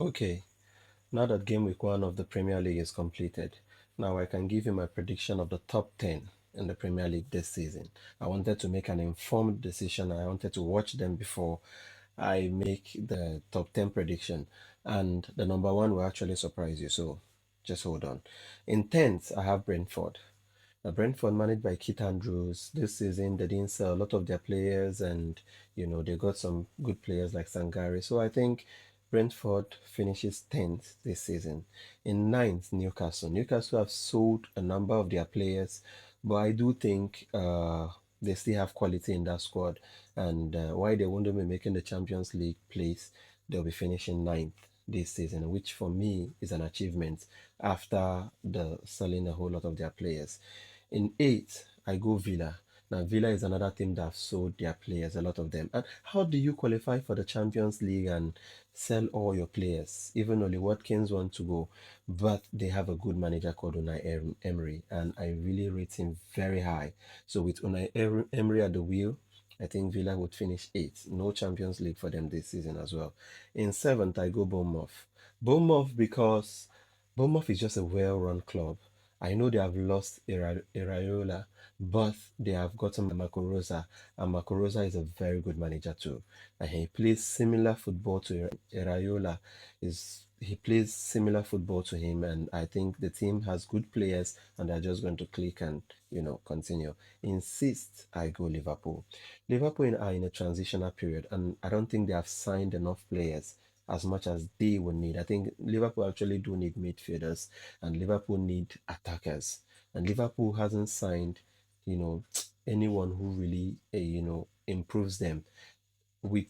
Okay, now that game week one of the Premier League is completed, now I can give you my prediction of the top 10 in the Premier League this season. I wanted to make an informed decision. I wanted to watch them before I make the top 10 prediction. And the number one will actually surprise you. So just hold on. In 10th, I have Brentford. Brentford, managed by Keith Andrews, this season they didn't sell a lot of their players, and they got some good players like Sangari. So I think Brentford finishes 10th this season. In ninth, Newcastle. Newcastle have sold a number of their players, but I do think they still have quality in that squad. And why they won't be making the Champions League place, they'll be finishing ninth this season, which for me is an achievement after the selling a whole lot of their players. In eighth, I go Villa. Now, Villa is another team that have sold their players, a lot of them. And how do you qualify for the Champions League and sell all your players? Even Oli Watkins want to go, but they have a good manager called Unai Emery, and I really rate him very high. So with Emery at the wheel, I think Villa would finish eighth. No Champions League for them this season as well. In seventh, I go Bournemouth. Bournemouth because Bournemouth is just a well-run club. I know they have lost Iraola, but they have gotten Marco Rosa, and Marco Rosa is a very good manager too. And he plays similar football to Iraola. He plays similar football to him, and I think the team has good players, and they're just going to click and continue. In sixth, I go Liverpool. Liverpool are in a transitional period, and I don't think they have signed enough players as much as they would need. I think Liverpool actually do need midfielders, and Liverpool need attackers. And Liverpool hasn't signed, you know, anyone who really, improves them with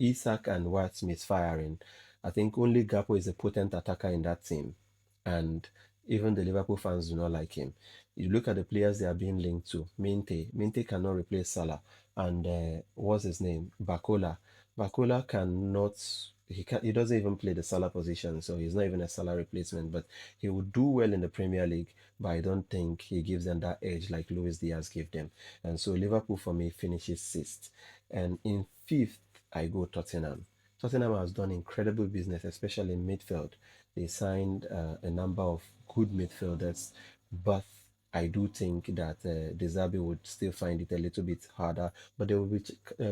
Isak and White misfiring. I think only Gapo is a potent attacker in that team, and even the Liverpool fans do not like him. You look at the players they are being linked to. Minte cannot replace Salah, and what's his name? Bakola. Bakola cannot. He doesn't even play the Salah position, so he's not even a Salah replacement. But he would do well in the Premier League, but I don't think he gives them that edge like Luis Diaz gave them. And so Liverpool for me finishes sixth. And in fifth, I go Tottenham. Tottenham has done incredible business, especially in midfield. They signed a number of good midfielders, but I do think that De Zerbi would still find it a little bit harder, but they will be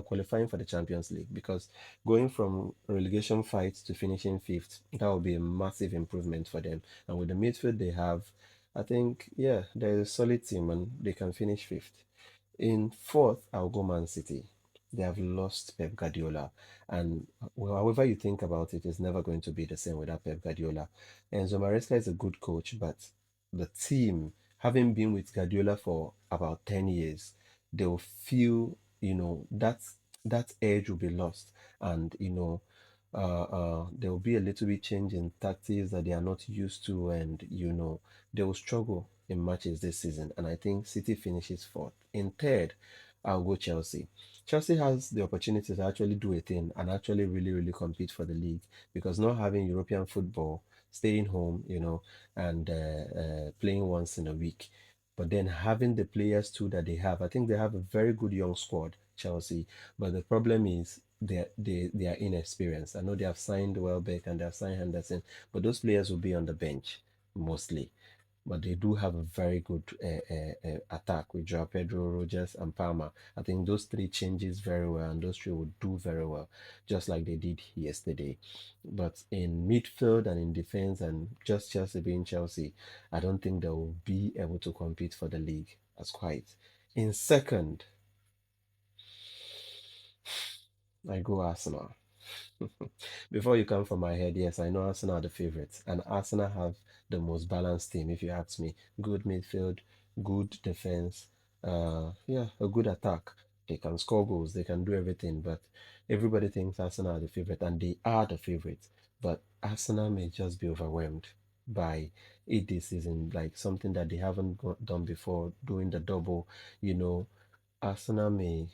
qualifying for the Champions League because going from relegation fight to finishing fifth, that will be a massive improvement for them. And with the midfield they have, I think, yeah, they're a solid team and they can finish fifth. In fourth, I'll go Man City. They have lost Pep Guardiola, and well, however you think about it, it's never going to be the same without Pep Guardiola. Enzo Maresca is a good coach, but the team, having been with Guardiola for about 10 years, they will feel, that edge will be lost, and there will be a little bit change in tactics that they are not used to, and they will struggle in matches this season. And I think City finishes fourth. In third, I'll go Chelsea. Chelsea has the opportunity to actually do a thing and actually really, really compete for the league because not having European football, staying home, and playing once in a week. But then having the players too that they have, I think they have a very good young squad, Chelsea. But the problem is they are inexperienced. I know they have signed Welbeck and they have signed Henderson, but those players will be on the bench mostly. But they do have a very good attack with Joao Pedro, Rogers, and Palmer. I think those three changes very well, and those three would do very well, just like they did yesterday. But in midfield and in defense, and just Chelsea being Chelsea, I don't think they will be able to compete for the league as quite. In second, I go Arsenal. Before you come from my head, yes, I know Arsenal are the favourites, and Arsenal have the most balanced team, if you ask me. Good midfield, good defense, yeah, a good attack. They can score goals, they can do everything, but everybody thinks Arsenal are the favourite, and they are the favourites. But Arsenal may just be overwhelmed by it this season, like something that they haven't done before, doing the double. You know, Arsenal may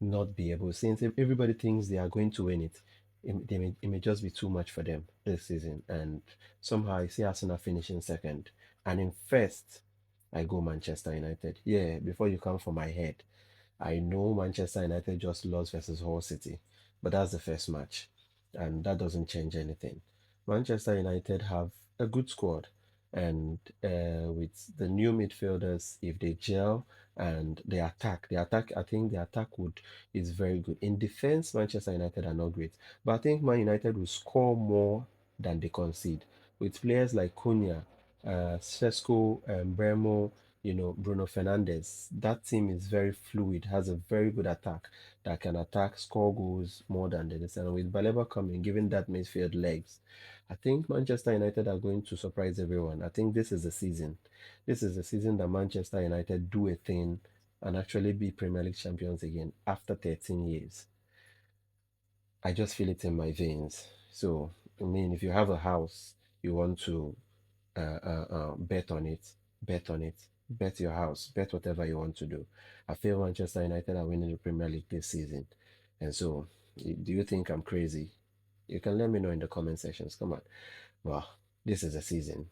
not be able, since everybody thinks they are going to win it, it may just be too much for them this season. And somehow I see Arsenal finishing second. And in first, I go Manchester United. Yeah, before you come for my head, I know Manchester United just lost versus Hull City, but that's the first match. and that doesn't change anything. Manchester United have a good squad, and with the new midfielders, if they gel and the attack, I think the attack would is very good. In defense, Manchester United are not great, but I think Man United will score more than they concede with players like Cunha, Sesko, Bremo, Bruno Fernandes. That team is very fluid, has a very good attack that can attack, score goals more than this. And with Baleba coming, giving that midfield legs, I think Manchester United are going to surprise everyone. I think this is the season. This is the season that Manchester United do a thing and actually be Premier League champions again after 13 years. I just feel it in my veins. So, I mean, if you have a house, you want to bet on it, bet on it, bet your house, bet whatever you want to do. I feel Manchester United are winning the Premier League this season. And so, do you think I'm crazy? You can let me know in the comment sections. Come on. Well, this is the season.